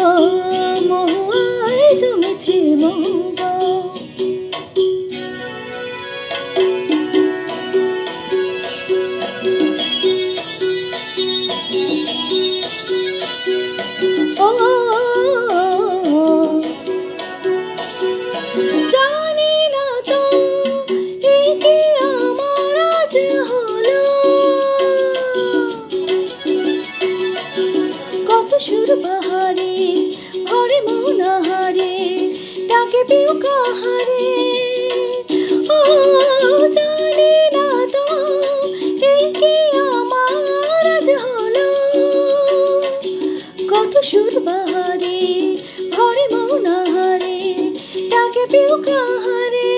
ও মহুয়ায় জমেছে মৌগ। জানি না তো এই কি আমার আজ হলো, কত সুর বাহারে ভরে মন হারে ডাকে পিউ কাহারে। ও জানি না তো এই কি আমার আজ হলো, কত সুর বাহারে ভরে মন হারে ডাকে পিউ কাহারে।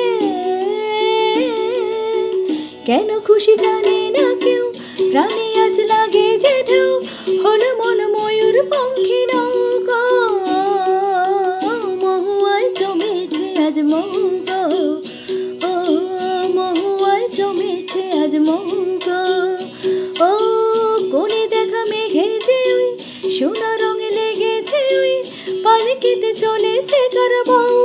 কেন খুশি জানে না কেউ, প্রাণে আজ লাগে যে ঢেউ, হলো মন ময়ূর পঙ্খী নৌকা। মহুয়ায় জমেছে আজ মৌগ, ও মহুয়ায় জমেছে আজ মৌগ। ও কোণে দেখা মেঘে যে ওই সোনা রঙে লেগেছে ওই পালকিতে চলেছে কার বউ।